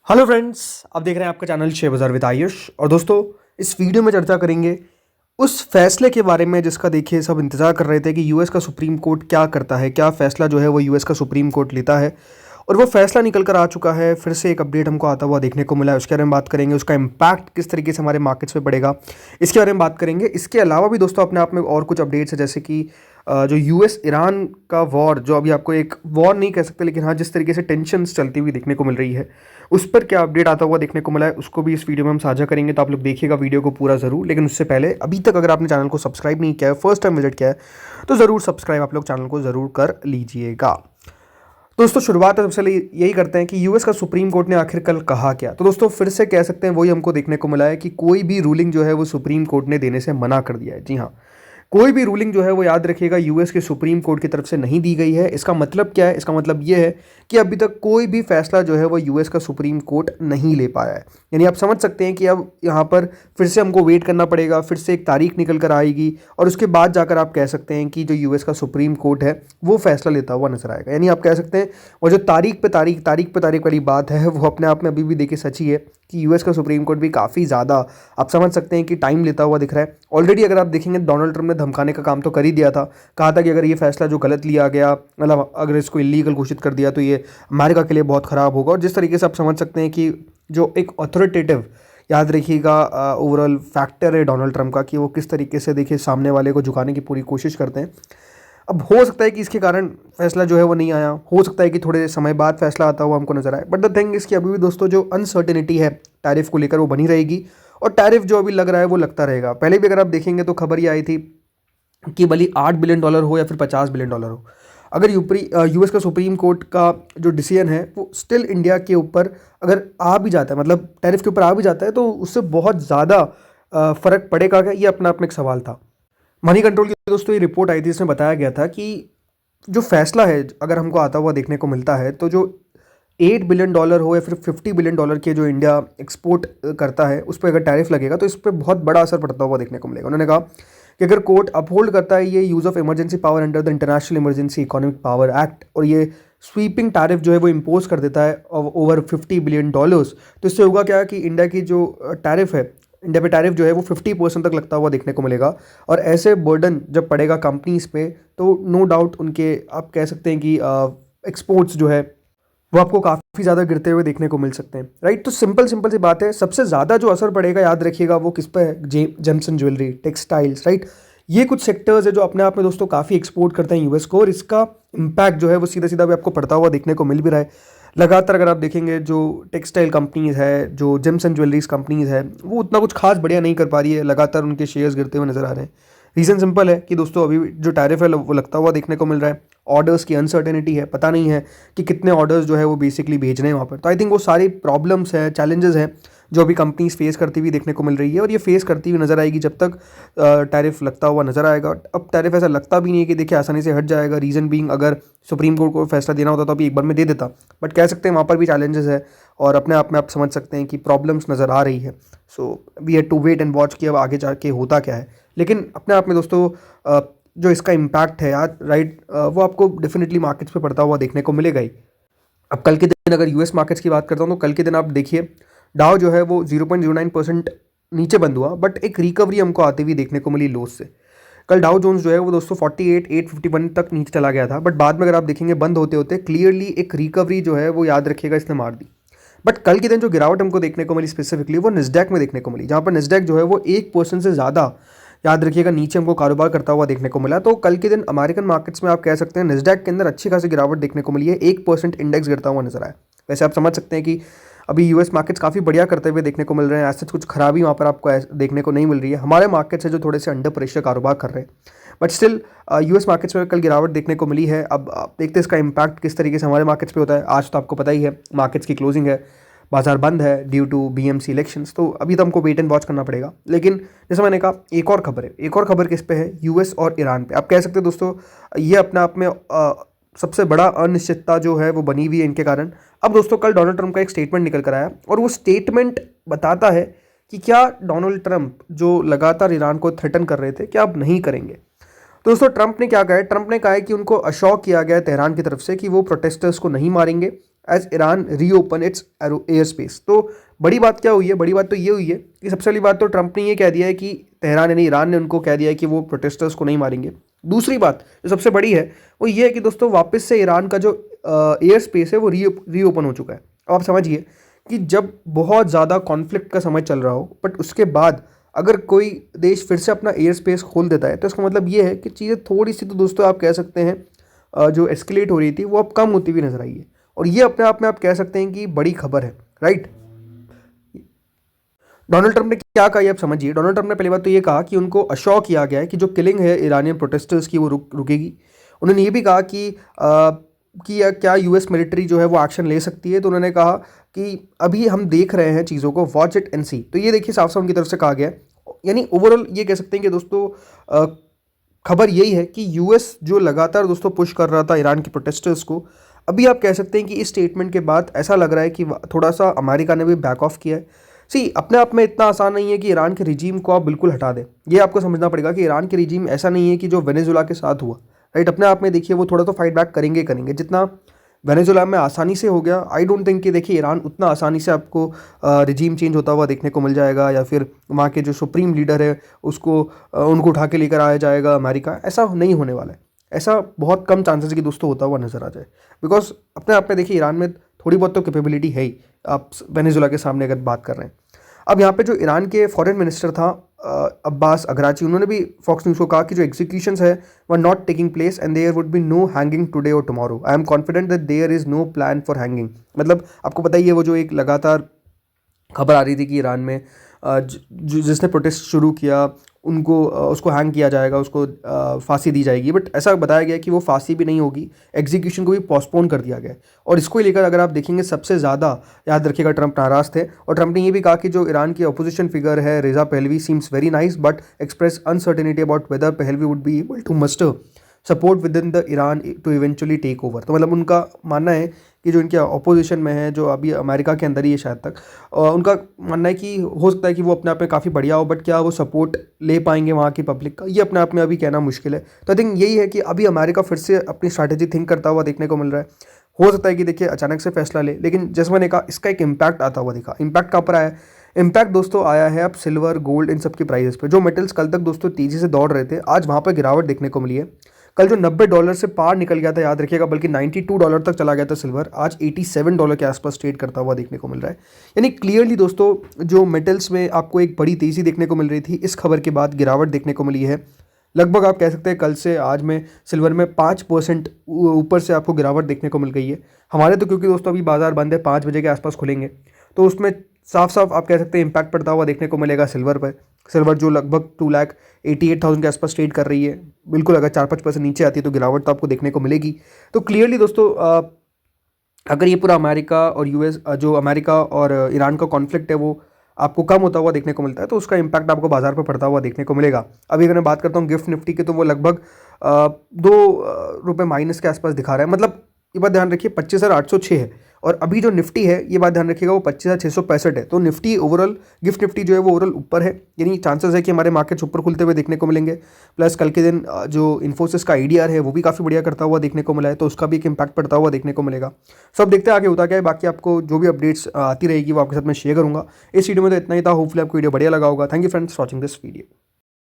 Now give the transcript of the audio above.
Hello friends, आप देख रहे हैं आपका चैनल शेयर बाजार विद आयुष। और दोस्तों, इस वीडियो में चर्चा करेंगे उस फैसले के बारे में जिसका देखिए सब इंतज़ार कर रहे थे कि यूएस का सुप्रीम कोर्ट क्या करता है, क्या फैसला जो है वो यूएस का सुप्रीम कोर्ट लेता है। और वो फैसला निकल कर आ चुका है, फिर से एक अपडेट हमको आता हुआ देखने को मिला है। उसके बारे में बात करेंगे, उसका इम्पैक्ट किस तरीके से हमारे मार्केट्स पे पड़ेगा, इसके बारे में बात करेंगे। इसके अलावा भी दोस्तों अपने आप में और कुछ अपडेट्स है, जैसे कि जो यूएस ईरान का वॉर, जो अभी आपको एक वॉर नहीं कह सकते, लेकिन हाँ जिस तरीके से टेंशन्स चलती हुई देखने को मिल रही है, उस पर क्या अपडेट आता हुआ देखने को मिला है, उसको भी इस वीडियो में हम साझा करेंगे। तो आप लोग देखिएगा वीडियो को पूरा ज़रूर। लेकिन उससे पहले अभी तक अगर आपने चैनल को सब्सक्राइब नहीं किया है, फर्स्ट टाइम विजिट किया है, तो ज़रूर सब्सक्राइब आप लोग चैनल को ज़रूर कर लीजिएगा। दोस्तों शुरुआत सबसे पहले यही करते हैं कि यूएस का सुप्रीम कोर्ट ने आखिर कल कहा क्या। तो दोस्तों फिर से कह सकते हैं वही हमको देखने को मिला है कि कोई भी रूलिंग जो है वो सुप्रीम कोर्ट ने देने से मना कर दिया है। जी हाँ, कोई भी रूलिंग जो है वो याद रखिएगा यूएस के सुप्रीम कोर्ट की तरफ से नहीं दी गई है। इसका मतलब क्या है? इसका मतलब ये है कि अभी तक कोई भी फैसला जो है वो यूएस का सुप्रीम कोर्ट नहीं ले पाया है। यानी आप समझ सकते हैं कि अब यहाँ पर फिर से हमको वेट करना पड़ेगा, फिर से एक तारीख निकल कर आएगी और उसके बाद जाकर आप कह सकते हैं कि जो यूएस का सुप्रीम कोर्ट है वो फैसला लेता हुआ नजर आएगा। यानी आप कह सकते हैं वो जो तारीख पे तारीख वाली बात है, वो अपने आप में अभी भी देखिए सच ही है कि यूएस का सुप्रीम कोर्ट भी काफ़ी ज़्यादा आप समझ सकते हैं कि टाइम लेता हुआ दिख रहा है। ऑलरेडी अगर आप देखेंगे डोनाल्ड ट्रंप ने धमकाने का काम तो कर ही दिया था। कहा था कि अगर ये फैसला जो गलत लिया गया, मतलब अगर इसको इलीगल घोषित कर दिया तो ये अमेरिका के लिए बहुत ख़राब होगा। और जिस तरीके से आप समझ सकते हैं कि जो एक अथॉरिटेटिव, याद रखिएगा, ओवरऑल फैक्टर है डोनाल्ड ट्रंप का, कि वो किस तरीके से देखिए सामने वाले को झुकाने की पूरी कोशिश करते हैं। अब हो सकता है कि इसके कारण फैसला जो है वो नहीं आया, हो सकता है कि थोड़े समय बाद फैसला आता हुआ हमको नजर आए। बट द थिंग इसकी अभी भी दोस्तों जो अनसर्टेनिटी है टैरिफ को लेकर वो बनी रहेगी। और टैरिफ जो अभी लग रहा है वो लगता रहेगा। पहले भी अगर आप देखेंगे तो खबर ये आई थी कि भले $8 बिलियन हो या फिर $50 बिलियन हो, अगर यूएस का सुप्रीम कोर्ट का जो डिसीजन है वो स्टिल इंडिया के ऊपर अगर आ भी जाता है, मतलब टैरिफ के ऊपर आ भी जाता है, तो उससे बहुत ज़्यादा फर्क पड़ेगा क्या, ये अपना अपना एक सवाल था। मनी कंट्रोल की दोस्तों ये रिपोर्ट आई थी, इसमें बताया गया था कि जो फैसला है अगर हमको आता हुआ देखने को मिलता है, तो जो $8 बिलियन हो या फिर $50 बिलियन के जो इंडिया एक्सपोर्ट करता है उस पर अगर टैरिफ लगेगा तो इस पर बहुत बड़ा असर पड़ता हुआ देखने को मिलेगा। उन्होंने कहा कि अगर कोर्ट अपहोल्ड करता है ये use of emergency power under the international emergency economic power act, और ये स्वीपिंग टैरिफ जो है वो इम्पोज कर देता है ओवर $50 बिलियन, तो इससे होगा क्या कि इंडिया की जो टैरिफ है, इंडिया पे टैरिफ जो है वो 50% तक लगता हुआ देखने को मिलेगा। और ऐसे बर्डन जब पड़ेगा कंपनीज पे, तो नो डाउट उनके आप कह सकते हैं कि एक्सपोर्ट्स जो है वो आपको काफ़ी ज़्यादा गिरते हुए देखने को मिल सकते हैं। राइट, तो सिंपल सिंपल सी बात है, सबसे ज़्यादा जो असर पड़ेगा याद रखिएगा वो किस पे है? Jameson jewellery, textiles. राइट, ये कुछ सेक्टर्स है जो अपने आप में दोस्तों काफ़ी एक्सपोर्ट करते हैं यूएस को, और इसका इम्पैक्ट जो है वो सीधा सीधा भी आपको पड़ता हुआ देखने को मिल भी रहा है। लगातार अगर आप देखेंगे जो टेक्सटाइल कंपनीज़ है, जो जेम्स एंड ज्वेलरीज कंपनीज़ है, वो उतना कुछ खास बढ़िया नहीं कर पा रही है, लगातार उनके शेयर्स गिरते हुए नजर आ रहे हैं। रीज़न सिंपल है कि दोस्तों अभी जो टैरिफ है वो लगता हुआ देखने को मिल रहा है। ऑर्डर्स की अनसर्टेनिटी है, पता नहीं है कि कितने ऑर्डर्स जो है वो बेसिकली भेजने हैं वहाँ पर। तो आई थिंक वो सारी प्रॉब्लम्स हैं, चैलेंजेस हैं जो अभी कंपनीज फेस करती हुई देखने को मिल रही है, और ये फेस करती हुई नजर आएगी जब तक टैरिफ लगता हुआ नजर आएगा। अब टैरिफ ऐसा लगता भी नहीं है कि देखिए आसानी से हट जाएगा। रीज़न बीइंग, अगर सुप्रीम कोर्ट को फैसला देना होता तो अभी एक बार में दे देता, बट कह सकते हैं वहाँ पर भी चैलेंजेस है, और अपने आप में आप समझ सकते हैं कि प्रॉब्लम्स नज़र आ रही है। So we have to wait and watch कि अब आगे जाके होता क्या है। लेकिन अपने आप में दोस्तों जो इसका इम्पैक्ट है यार, राइट, वो आपको डेफिनेटली मार्केट्स पे पड़ता हुआ देखने को मिलेगा ही। अब कल के दिन अगर यूएस मार्केट्स की बात करता हूँ तो कल के दिन आप देखिए डाउ जो है वो 0.09% नीचे बंद हुआ, बट एक रिकवरी हमको आती हुई देखने को मिली लोस से। कल डाउ जोन्स जो है वो दोस्तों 48,851 तक नीचे चला गया था, बट बाद में अगर आप देखेंगे बंद होते होते क्लियरली एक रिकवरी जो है वो याद रखिएगा इसने मार दी। बट कल के दिन जो गिरावट हमको देखने को मिली स्पेसिफिकली वो निस्डैक में देखने को मिली, जहाँ पर निस्डैक जो है वो 1% से ज़्यादा याद रखिएगा नीचे हमको कारोबार करता हुआ देखने को मिला। तो कल के दिन अमेरिकन मार्केट्स में आप कह सकते हैं निस्डैक के अंदर अच्छी खासी गिरावट देखने को मिली है, 1% इंडेक्स गिरता हुआ नजर आया। वैसे आप समझ सकते हैं कि अभी यूएस मार्केट्स काफ़ी बढ़िया करते हुए देखने को मिल रहे हैं, ऐसे कुछ खराबी वहाँ पर आपको देखने को नहीं मिल रही है। हमारे मार्केट्स है जो थोड़े से अंडर प्रेशर कारोबार कर रहे हैं, बट स्टिल यूएस मार्केट्स में कल गिरावट देखने को मिली है। अब आप देखते हैं इसका इम्पैक्ट किस तरीके से हमारे मार्केट्स पे होता है। आज तो आपको पता ही है मार्केट्स की क्लोजिंग है, बाजार बंद है ड्यू टू बीएमसी इलेक्शंस, तो अभी तो हमको वेट एंड वॉच करना पड़ेगा। लेकिन जैसे मैंने कहा, एक और खबर है, एक और खबर किस पे है? यूएस और ईरान पे। आप कह सकते हैं दोस्तों ये अपने आप में सबसे बड़ा अनिश्चितता जो है वो बनी हुई है इनके कारण। अब दोस्तों कल डोनाल्ड ट्रंप का एक स्टेटमेंट निकल कर आया, और वो स्टेटमेंट बताता है कि क्या डोनाल्ड ट्रंप जो लगातार ईरान को थ्रेटन कर रहे थे, क्या अब नहीं करेंगे। तो दोस्तों ट्रंप ने क्या कहा है? ट्रंप ने कहा है कि उनको अश्योर किया गया है तेहरान की तरफ से कि वो प्रोटेस्टर्स को नहीं मारेंगे, as Iran reopen its airspace. तो बड़ी बात क्या हुई है? बड़ी बात तो ये हुई है कि सबसे पहली बात तो ट्रंप ने ये कह दिया है कि तेहरान यानी ईरान ने उनको कह दिया है कि वो प्रोटेस्टर्स को नहीं मारेंगे। दूसरी बात जो सबसे बड़ी है वो ये है कि दोस्तों वापस से ईरान का जो एयर स्पेस है वो रीओपन हो चुका है। अब आप समझिए कि जब बहुत ज़्यादा कॉन्फ्लिक्ट का समय चल रहा हो बट उसके बाद अगर कोई देश फिर से अपना एयर स्पेस खोल देता है तो इसका मतलब ये है कि चीज़ें थोड़ी सी तो दोस्तों आप कह सकते हैं जो एस्केलेट हो रही थी वो अब कम होती हुई नजर आई है। और ये अपने आप में आप कह सकते हैं कि बड़ी खबर है, राइट। डोनाल्ड ट्रंप ने क्या कहा ये आप समझिए। डोनाल्ड ट्रंप ने पहली बात तो ये कहा कि उनको अश्योर किया गया है कि जो किलिंग है ईरानियन प्रोटेस्टर्स की वो रुकेगी। उन्होंने ये भी कहा कि क्या यूएस मिलिट्री जो है वो एक्शन ले सकती है। तो उन्होंने कहा कि अभी हम देख रहे हैं चीज़ों को, वॉच इट एंड सी। तो ये देखिए साफ साफ उनकी तरफ से कहा गया है। यानी ओवरऑल ये कह सकते हैं कि दोस्तों खबर यही है कि यूएस जो लगातार दोस्तों पुश कर रहा था ईरान के प्रोटेस्टर्स को, अभी आप कह सकते हैं कि इस स्टेटमेंट के बाद ऐसा लग रहा है कि थोड़ा सा अमेरिका ने भी बैक ऑफ किया है। सी अपने आप में इतना आसान नहीं है कि ईरान के रिजीम को आप बिल्कुल हटा दें। ये आपको समझना पड़ेगा कि ईरान के रिजीम ऐसा नहीं है कि जो वेनेजुला के साथ हुआ, राइट। अपने आप में देखिए वो थोड़ा तो फाइट बैक करेंगे जितना वेनेजुला में आसानी से हो गया। आई डोंट थिंक कि देखिए ईरान उतना आसानी से आपको रिजीम चेंज होता हुआ देखने को मिल जाएगा या फिर वहाँ के जो सुप्रीम लीडर है उसको उनको उठा के लेकर आया जाएगा अमेरिका। ऐसा नहीं होने वाला है। ऐसा बहुत कम चांसेस कि दोस्तों होता हुआ नजर आ जाए, बिकॉज अपने आप में देखिए ईरान में थोड़ी बहुत तो कैपेबिलिटी है ही, आप वेनेजुला के सामने अगर बात कर रहे हैं। अब यहाँ पे जो ईरान के फॉरेन मिनिस्टर था अब्बास अगराची, उन्होंने भी फॉक्स न्यूज़ को कहा कि जो एग्जीक्यूशंस है were not taking place and there would be no hanging today और tomorrow. I am confident that there is no plan for hanging. मतलब आपको पता ही है वो जो एक लगातार खबर आ रही थी कि ईरान में जिसने प्रोटेस्ट शुरू किया उनको उसको हैंग किया जाएगा, उसको फांसी दी जाएगी। बट ऐसा बताया गया कि वो फांसी भी नहीं होगी, एग्जीक्यूशन को भी पोस्टपोन कर दिया गया। और इसको लेकर अगर आप देखेंगे सबसे ज़्यादा याद रखिएगा ट्रंप नाराज़ थे। और ट्रंप ने ये भी कहा कि जो ईरान की अपोजिशन फिगर है Reza Pahlavi seems very nice but express uncertainty about whether Pahlavi would be able to muster support within the Iran to eventually take over. तो मतलब उनका मानना है कि जो इनके अपोजिशन में है, जो अभी अमेरिका के अंदर ही है शायद तक, उनका मानना है कि हो सकता है कि वो अपने आप में काफ़ी बढ़िया हो बट क्या वो सपोर्ट ले पाएंगे वहाँ की पब्लिक का, ये अपने आप में अभी कहना मुश्किल है। तो आई थिंक यही है कि अभी अमेरिका फिर से अपनी स्ट्रैटेजी थिंक करता हुआ देखने को मिल रहा है। हो सकता है कि देखिए अचानक से फैसला ले, लेकिन जैसे मैंने कहा इसका एक इम्पैक्ट आता हुआ दिखा। इम्पैक्ट कहाँ पर आया है? इम्पैक्ट दोस्तों आया है अब सिल्वर गोल्ड इन सब की प्राइसेस पे। जो मेटल्स कल तक दोस्तों तेज़ी से दौड़ रहे थे आज वहाँ पर गिरावट देखने को मिली है। कल जो $90 से पार निकल गया था याद रखिएगा, बल्कि $92 तक चला गया था सिल्वर, आज $87 के आसपास ट्रेड करता हुआ देखने को मिल रहा है। यानी क्लियरली दोस्तों जो मेटल्स में आपको एक बड़ी तेज़ी देखने को मिल रही थी, इस खबर के बाद गिरावट देखने को मिली है। लगभग आप कह सकते हैं कल से आज में सिल्वर में 5% ऊपर से आपको गिरावट देखने को मिल गई है। हमारे तो क्योंकि दोस्तों अभी बाजार बंद है, 5 बजे के आसपास खुलेंगे, तो उसमें साफ साफ आप कह सकते हैं इम्पैक्ट पड़ता हुआ देखने को मिलेगा सिल्वर पर। सिल्वर जो लगभग 2,88,000 के आसपास ट्रेड कर रही है, बिल्कुल अगर 4-5% नीचे आती है तो गिरावट तो आपको देखने को मिलेगी। तो क्लियरली दोस्तों अगर ये पूरा अमेरिका और यूएस जो अमेरिका और ईरान का कॉन्फ्लिक्ट है वो आपको कम होता हुआ देखने को मिलता है तो उसका इम्पैक्ट आपको बाजार पर पड़ता हुआ देखने को मिलेगा। अभी अगर मैं बात करता हूँ गिफ्ट निफ्टी के, तो वो लगभग 2 रुपये माइनस के आसपास दिखा रहा है। मतलब ये बात ध्यान रखिए 25,806 है और अभी जो निफ्टी है ये बात ध्यान रखिएगा वो 25,665 है। तो निफ्टी ओवरऑल गिफ्ट निफ्टी जो है वो ओवरऑल ऊपर है, यानी चांसेस है कि हमारे मार्केट्स ऊपर खुलते हुए देखने को मिलेंगे। प्लस कल के दिन जो इन्फोसिस का आईडीआर है वो भी काफ़ी बढ़िया करता हुआ देखने को मिला है, तो उसका भी एक इम्पैक्ट पड़ता हुआ देखने को मिलेगा। सो अब देखते हैं आगे होता क्या है। बाकी आपको जो भी अपडेट्स आती रहेगी वो आपके साथ मैं शेयर करूँगा। इस वीडियो में तो इतना ही था। होपफुली आपको वीडियो बढ़िया लगा होगा। Thank you friends watching this video.